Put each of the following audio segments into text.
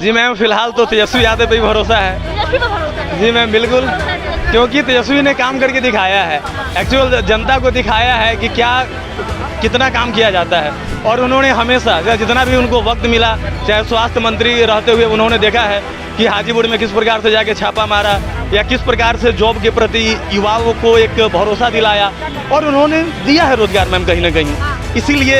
जी ma'am, फिलहाल तो तेजस्वी यादव पे ही भरोसा है। जी मैम, बिल्कुल, क्योंकि तेजस्वी ने काम करके दिखाया है, एक्चुअल जनता को दिखाया है कि कितना काम किया जाता है। और उन्होंने हमेशा जितना भी उनको वक्त मिला, चाहे स्वास्थ्य मंत्री रहते हुए उन्होंने देखा है कि हाजीपुर में किस प्रकार से जाके छापा मारा या किस प्रकार से जॉब के प्रति युवाओं को एक भरोसा दिलाया, और उन्होंने दिया है रोजगार मैम कहीं ना कहीं। इसीलिए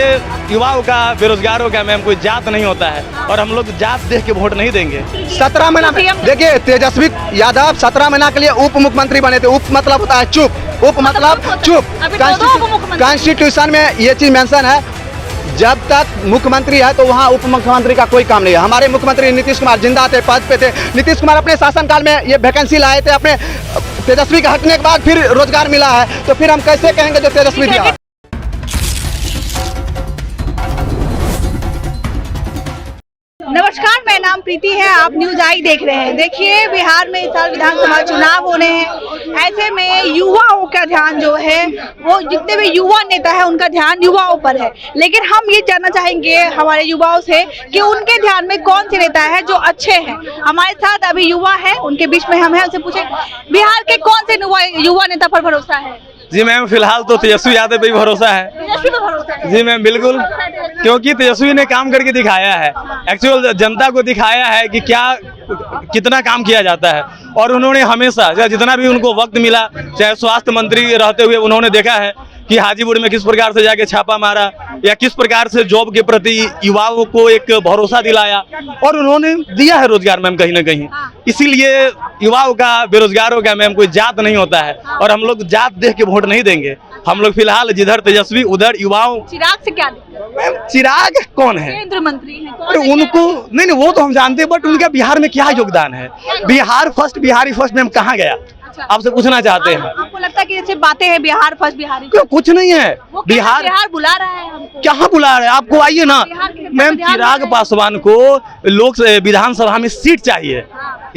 युवाओं का, बेरोजगारों का मैम कोई जात नहीं होता है, और हम लोग जात देख के वोट नहीं देंगे। 17 महीना देखिए, तेजस्वी यादव 17 महीना के लिए उप मुख्यमंत्री बने थे। उप मतलब होता है चुप, उप मतलब चुप। कॉन्स्टिट्यूशन में ये चीज मेंशन है, जब तक मुख्यमंत्री है तो वहाँ उप मुख्यमंत्री का कोई काम नहीं है। हमारे मुख्यमंत्री नीतीश कुमार जिंदा थे, पद पे थे। नीतीश कुमार अपने शासनकाल में ये वैकेंसी लाए थे, अपने तेजस्वी के हटने के बाद फिर रोजगार मिला है, तो फिर हम कैसे कहेंगे जो तेजस्वी दिया। नमस्कार, मेरा नाम प्रीति है, आप न्यूज आई देख रहे हैं। देखिए, बिहार में इस साल विधानसभा चुनाव होने हैं। ऐसे में युवाओं का ध्यान जो है, वो जितने भी युवा नेता है उनका ध्यान युवाओं पर है। लेकिन हम ये जानना चाहेंगे हमारे युवाओं से कि उनके ध्यान में कौन से नेता है जो अच्छे हैं। हमारे साथ अभी युवा है, उनके बीच में हम हैं, उनसे पूछे बिहार के कौन से युवा नेता पर भरोसा है। जी मैम, फिलहाल तो तेजस्वी यादव पे ही भरोसा है। जी मैम, बिल्कुल, क्योंकि तेजस्वी ने काम करके दिखाया है, एक्चुअल जनता को दिखाया है कि कितना काम किया जाता है। और उन्होंने हमेशा जितना भी उनको वक्त मिला, चाहे स्वास्थ्य मंत्री रहते हुए उन्होंने देखा है कि हाजीपुर में किस प्रकार से जाके छापा मारा या किस प्रकार से जॉब के प्रति युवाओं को एक भरोसा दिलाया, और उन्होंने दिया है रोजगार मैम कहीं ना कहीं। इसीलिए युवाओं का, बेरोजगारों का मैम कोई जात नहीं होता है, और हम लोग जात देख के वोट नहीं देंगे। हम लोग फिलहाल जिधर तेजस्वी उधर युवाओं। चिराग से क्या मैम, चिराग कौन है? केंद्र मंत्री हैं। अरे उनको नहीं, वो तो हम जानते हैं, बट उनका बिहार में क्या योगदान है? Bihar first, Bihari first ma'am कहाँ गया? आपसे पूछना चाहते हैं। आपको लगता है कि जैसे बातें हैं बिहार फर्स्ट, बिहारी क्यों? कुछ नहीं है। बिहार बुला रहा है हमको। कहाँ बुला रहे हैं? आपको आइए ना मैम। चिराग पासवान को लोक विधानसभा में सीट चाहिए।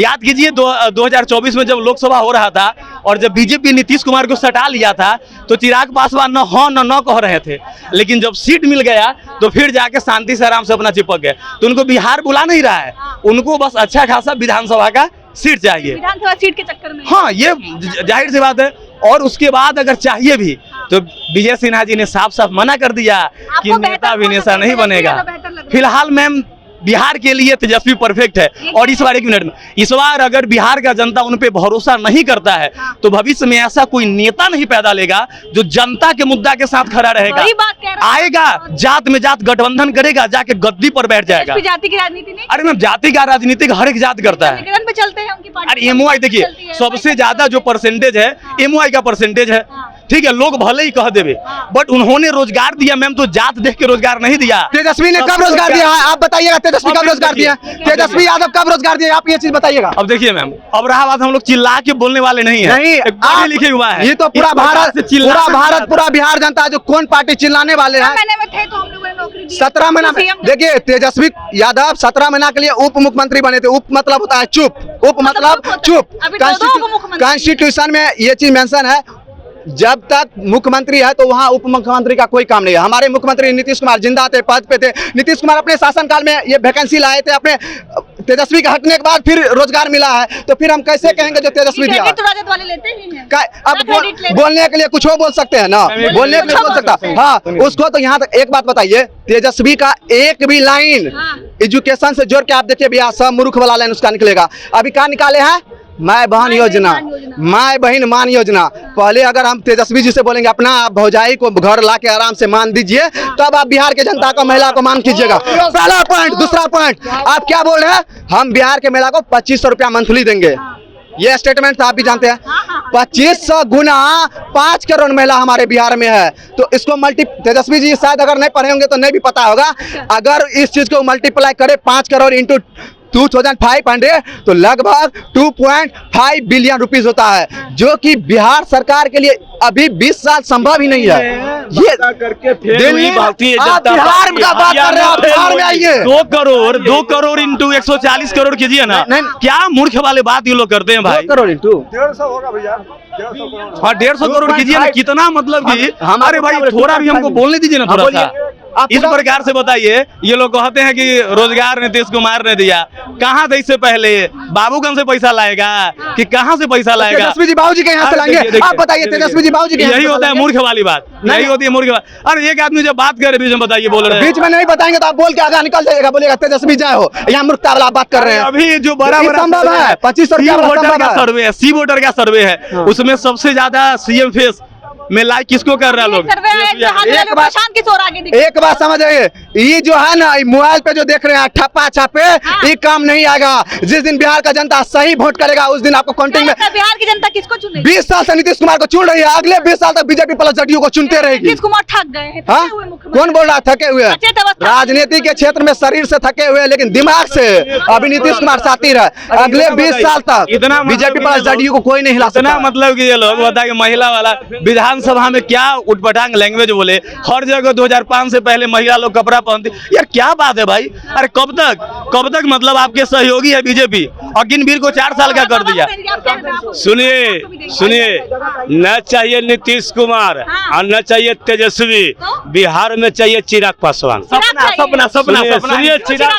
याद कीजिए 2024 में जब लोकसभा हो रहा था और जब बीजेपी नीतीश कुमार को सटा लिया था, तो चिराग पासवान न हाँ न कह रहे थे। लेकिन जब सीट मिल गया तो फिर जाके शांति से आराम से अपना चिपक गए। तो उनको बिहार बुला नहीं रहा है, उनको बस अच्छा खासा विधानसभा का सीट चाहिए। विधानसभा सीट के चक्कर में, हाँ, ये जाहिर सी बात है। और उसके बाद अगर चाहिए भी तो विजय सिन्हा जी ने साफ साफ मना कर दिया कि नेता अभिनेता नहीं बनेगा। फिलहाल मैम बिहार के लिए तेजस्वी परफेक्ट है। और इस बार, एक मिनट में, इस बार अगर बिहार का जनता उन पे भरोसा नहीं करता है तो भविष्य में ऐसा कोई नेता नहीं पैदा लेगा जो जनता के मुद्दा के साथ खड़ा रहेगा। आएगा जात में जात गठबंधन करेगा, जाके गद्दी पर बैठ जाएगा। जाति की राजनीति नहीं। अरे मैम, जाति का राजनीति हर एक जात करता है। चलते हैं उनकी पार्टी। अरे एमओआई देखिए, सबसे ज्यादा जो परसेंटेज है एमओआई का परसेंटेज है। ठीक है, लोग भले ही कह देवे, बट उन्होंने रोजगार दिया मैम, तो जात देख के रोजगार नहीं दिया। तेजस्वी ने कब रोजगार दिया है? आप बताइएगा, तेजस्वी कब रोजगार दिया? तेजस्वी यादव कब रोजगार दिया? आप ये चीज बताइएगा। अब देखिए मैम, अब रहा बात, हम लोग चिल्ला के बोलने वाले नहीं है। नहीं, पढ़े लिखे हुआ है। ये तो पूरा भारत, पूरा बिहार जनता है जो कौन पार्टी चिल्लाने वाले हैं। 17 महीना देखिए, तेजस्वी यादव 17 महीना के लिए उप मुख्यमंत्री बने थे। उप मतलब होता है चुप, उप मतलब चुप। कॉन्स्टिट्यूशन में ये चीज मेंशन है, जब तक मुख्यमंत्री है तो वहाँ उप मुख्यमंत्री का कोई काम नहीं है। हमारे मुख्यमंत्री नीतीश कुमार जिंदा थे, पद पे थे। नीतीश कुमार अपने शासनकाल में ये वैकेंसी लाए थे, अपने तेजस्वी के हटने के बाद फिर रोजगार मिला है, तो फिर हम कैसे कहेंगे जो तेजस्वी दिया। वाले लेते ही हैं। अब बोलने के लिए कुछ बोल सकते हैं ना, बोलने के लिए बोल सकता। हाँ, उसको तो यहाँ तक एक बात बताइए, तेजस्वी का एक भी लाइन एजुकेशन से जोड़ के आप देखिए, बिहार सब मूर्ख वाला लाइन उसका निकलेगा। अभी क्या निकाले हैं? माय बहन योजना, माय बहन मान योजना। पहले अगर हम तेजस्वी जी से बोलेंगे अपना भौजाई को घर ला के आराम से मान दीजिए, तब आप बिहार के जनता को, महिला को मान कीजिएगा। पहला पॉइंट। दूसरा पॉइंट, आप क्या बोल रहे हैं? हम बिहार के महिला को 2500 रुपया मंथली देंगे। ये स्टेटमेंट आप भी जानते हैं। 2500 गुना 5 करोड़ महिला हमारे बिहार में है। तो इसको तेजस्वी जी शायद अगर नहीं पढ़े होंगे तो नहीं भी पता होगा। अगर इस चीज को मल्टीप्लाई करे 5 करोड़ इंटू 2500 तो लगभग 2.5 बिलियन रुपीस होता है, जो कि बिहार सरकार के लिए अभी 20 साल संभव ही नहीं है। ये करके भारतीय जनता बिहार का बात कर रहे हैं, बिहार में आइए। 2 करोड़ इंटू 140 करोड़ कीजिए ना। क्या मूर्ख वाले बात ये लोग करते हैं भाई? 2 करोड़ इंटू 150 होगा भैया। हाँ, 150 करोड़ कीजिए ना। कितना मतलब कि हमारे भाई, थोड़ा भी हमको बोलने दीजिए ना, थोड़ा सा इस प्रकार से बताइए, ये लोग कहते हैं कि रोजगार नीतीश कुमार ने दिया, कहाँ थे इससे पहले? बाबूगंज से पैसा लाएगा कि कहाँ से पैसा लाएगा? तेजस्वी जी बाबूजी के यहाँ से लाएंगे? आप बताइए, तेजस्वी जी बाबूजी के यहाँ यही से होता है मूर्ख वाली बात, यही होती है मूर्ख बात। अरे एक आदमी जब बात करे बीच में बताइए, बोल रहे हैं बीच में नहीं बताएंगे तो आप बोल के आगे निकल जाएगा, बोलेगा तेजस्वी जय हो। यहाँ मूर्खता वाला बात कर रहे हैं। अभी जो बड़ा संभव है, 2500 वोटर का सर्वे है, सी वोटर का सर्वे है, उसमें सबसे ज्यादा सीएम फेस में लाइक किसको कर रहा है लोग? एक बात समझ आइए, ये जो है ना मोबाइल पे जो देख रहे हैं ठप्पा छापे, ये काम नहीं आएगा। जिस दिन बिहार का जनता सही वोट करेगा उस दिन आपको काउंटिंग में। बिहार की जनता किसको चुनेगी? 20 साल से नीतीश कुमार को चुन रही है, अगले 20 साल तक बीजेपी प्लस जदयू को चुनते रहेगी। नीतीश कुमार थक गए हैं, हाँ? कौन बोल रहा थके हुए? राजनीति के क्षेत्र में शरीर से थके हुए, लेकिन दिमाग से अभी नीतीश कुमार साथी है। अगले 20 साल तक बीजेपी प्लस जदयू को कोई नहीं हिला सकता। मतलब कि ये लोग बताए महिला वाला विधानसभा में क्या उटपटांग लैंग्वेज बोले, हर जगह 2005 से पहले महिला लोग कपड़ा पहनती। यार क्या बात है भाई? अरे कब तक मतलब आपके सहयोगी है बीजेपी, अग्निवीर को 4 साल का कर दिया। सुनिए, न चाहिए नीतीश कुमार और न चाहिए तेजस्वी, बिहार में चाहिए चिराग पासवान। सपना सुनिए चिराग,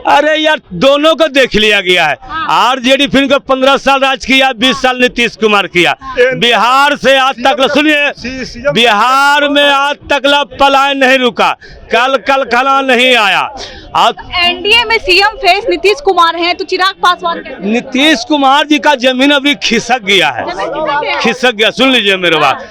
अरे यार दोनों को देख लिया गया है। आरजेडी फिर को 15 साल राज किया, 20 साल नीतीश कुमार किया। बिहार से आज तक सुनिए, बिहार में आज तक पलायन नहीं रुका, कल खला नहीं आया। एनडीए में सीएम फेस नीतीश कुमार हैं, तो चिराग पासवान नीतीश कुमार जी का जमीन अभी खिसक गया है, खिसक गया। सुन लीजिए मेरे बात,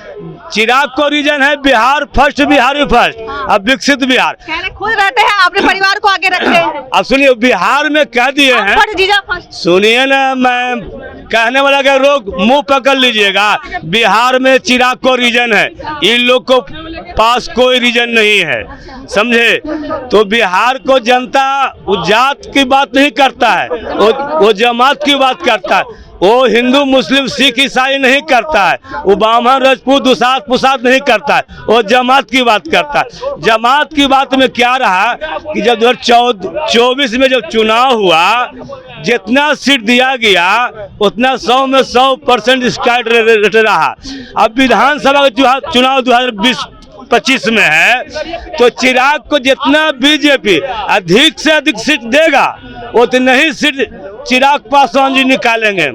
चिराग को रीजन है बिहार फर्स्ट, बिहारी फर्स्ट, अब विकसित बिहार। खुद रहते हैं, अपने परिवार को आगे रखते हैं। अब सुनिए, बिहार में कह दिए हैं, सुनिए ना, मैं कहने वाला के लोग मुंह पकड़ लीजिएगा। बिहार में चिराग को रीजन है, इन लोग को पास कोई रीजन नहीं है, समझे? तो बिहार को जनता जात की बात नहीं करता है, वो जमात की बात करता है। वो हिंदू मुस्लिम सिख ईसाई नहीं करता है, वो ब्राह्मण राजपूत दुसात पुसात नहीं करता है, वो जमात की बात करता है। जमात की बात में क्या रहा कि जब 2024 में जब चुनाव हुआ, जितना सीट दिया गया उतना 100 में 100% स्टार्ट रेट रहा। अब विधानसभा का चुनाव 2025 में है, तो चिराग को जितना बीजेपी अधिक से अधिक सीट देगा उतना ही सीट चिराग पासवान जी निकालेंगे।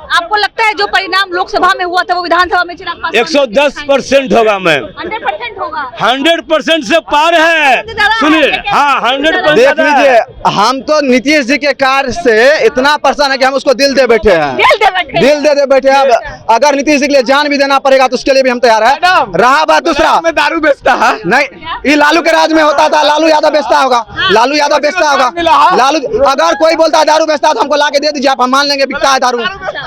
आपको लगता है जो परिणाम लोकसभा में हुआ था वो विधानसभा में चिराग पासवान 110% होगा मैम, 100% होगा, 100% से पार है। सुनिए, हाँ 100% देख लीजिए, हम तो नीतीश जी के कार्य से इतना परेशान है कि हम उसको दिल दे बैठे हैं, दिल दे बैठे हैं। अब अगर नीतीश जी के लिए जान भी देना पड़ेगा तो उसके लिए भी हम तैयार है। रहा बात दूसरा, दारू बेचता है नहीं, ये लालू के राज में होता था, लालू यादव बेचता होगा, लालू यादव बेचता होगा। लालू अगर कोई बोलता है दारू बेचता है तो हमको लाके दे दीजिए, आप हम मान लेंगे बिकता है दारू।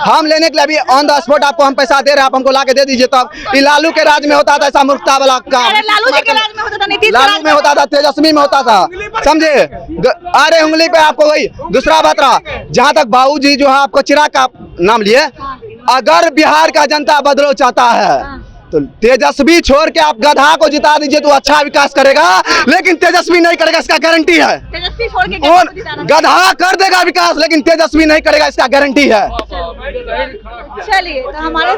हम लेने के लिए अभी ऑन द स्पॉट आपको हम पैसा दे रहे हैं, आप हमको लाके दे दीजिए। तब ये लालू के राज में होता था ऐसा मूर्खता वाला काम, लालू जी के राज में होता था, नीतीश लालू में होता था, तेजस्वी में होता था, समझे? अरे उंगली पे आपको वही दूसरा बात रहा। जहाँ तक बाबूजी जो है आपको चिराग का नाम लिए, अगर बिहार का जनता बदलाव चाहता है तो तेजस्वी छोड़ के आप गधा को जिता दीजिए तो अच्छा विकास करेगा, लेकिन तेजस्वी नहीं करेगा, इसका गारंटी है। तेजस्वी छोड़ के गधा कर देगा विकास, लेकिन तेजस्वी नहीं करेगा, इसका गारंटी है। चलिए, तो हमारे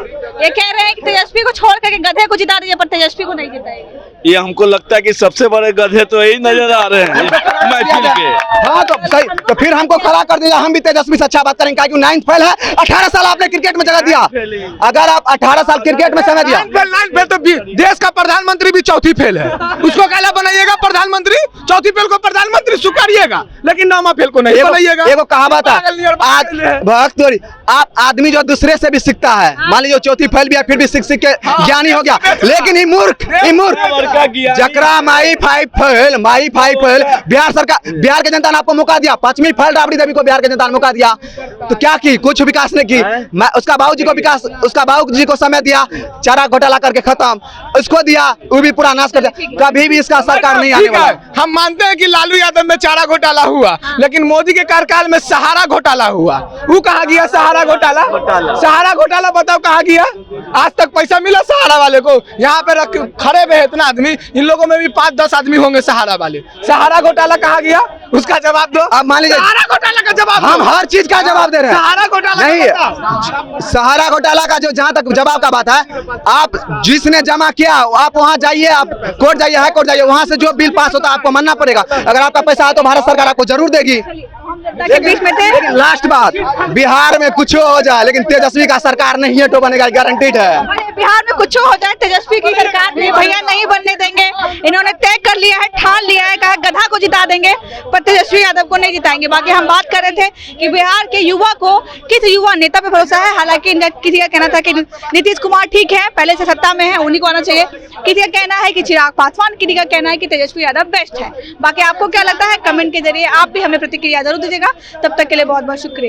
ये कह रहे हैं कि तेजस्वी को छोड़ करके गधे को जिता दीजिए, पर तेजस्वी को नहीं जिताएंगे। ये हमको लगता है कि सबसे बड़े गधे तो यही नजर आ रहे हैं महफिल के। हाँ तो सही, तो फिर हमको खड़ा कर दिया, हम भी तेजस्वी से अच्छा बात करेंगे, क्योंकि 9th फेल है। 18 साल आपने क्रिकेट में जगह दिया, अगर आप 18 साल क्रिकेट में समय दिया, तो देश का प्रधानमंत्री भी चौथी फेल है, उसको कहला बनाइएगा प्रधानमंत्री, चौथी फेल को प्रधानमंत्री स्वीकारिएगा, लेकिन नामा फेल को नहीं बनाइएगा। एगो कहावत है, भक्त आप आदमी जो दूसरे से भी सीखता है, मान लीजिए चौथी फेल भी है फिर भी सीख के ज्ञानी हो गया, लेकिन ये मूर्ख जकरा माई फाइव फेल, बिहार सरकार, बिहार की जनता ने आपको मौका दिया, 5वीं फेल राबड़ी देवी को बिहार की जनता ने मौका दिया, तो क्या की? कुछ विकास नहीं की। उसका बाबूजी को विकास, उसका बाबूजी को समय दिया, चारा घोटाला करके खत्म, उसको दिया, वो भी पूरा नाश कर दिया। कभी भी इसका सरकार नहीं आने वाला। हम मानते हैं कि लालू यादव में चारा घोटाला हुआ, लेकिन मोदी के कार्यकाल में सहारा घोटाला हुआ। वो कहाँ गया सहारा घोटाला? सहारा घोटाला बताओ कहाँ गया? आज तक पैसा मिला सहारा वाले को? यहाँ पे खड़े हुए इतना आदमी, इन लोगों में भी 5-10 आदमी होंगे सहारा वाले। सहारा घोटाला कहाँ गया? उसका जवाब दो। अब मान लीजिए सहारा घोटाला का जवाब हम दो। हर चीज का जवाब दे रहे हैं। सहारा घोटाला नहीं, का बताओ। सहारा घोटाला का जो जहाँ तक जवाब का बात है, आप जिसने जमा किया आप वहाँ जाइए, आप कोर्ट जाइए, हाई कोर्ट जाइए, वहाँ से जो बिल पास होता है आपको मानना पड़ेगा। अगर आपका पैसा है तो भारत सरकार आपको जरूर देगी। के बीच में थे। लेकिन लास्ट बात, बिहार में कुछ हो जाए लेकिन तेजस्वी का सरकार नहीं है तो बनेगा, गारंटीड है। बिहार में कुछ हो जाए तेजस्वी की सरकार भी भैया नहीं बनने देंगे। इन्होंने तय कर लिया है, ठान लिया है, कहा गधा को जिता देंगे पर तेजस्वी यादव को नहीं जिताएंगे। बाकी हम बात कर रहे थे कि बिहार के युवा को किस युवा नेता पे भरोसा है। हालांकि किसी का कहना था कि नीतीश कुमार ठीक है, पहले से सत्ता में है, उन्हीं को आना चाहिए। किसी का कहना है कि चिराग पासवान, किसी का कहना है कि तेजस्वी यादव बेस्ट है। बाकी आपको क्या लगता है कमेंट के जरिए आप भी हमें प्रतिक्रिया जरूर दीजिएगा। तब तक के लिए बहुत बहुत शुक्रिया।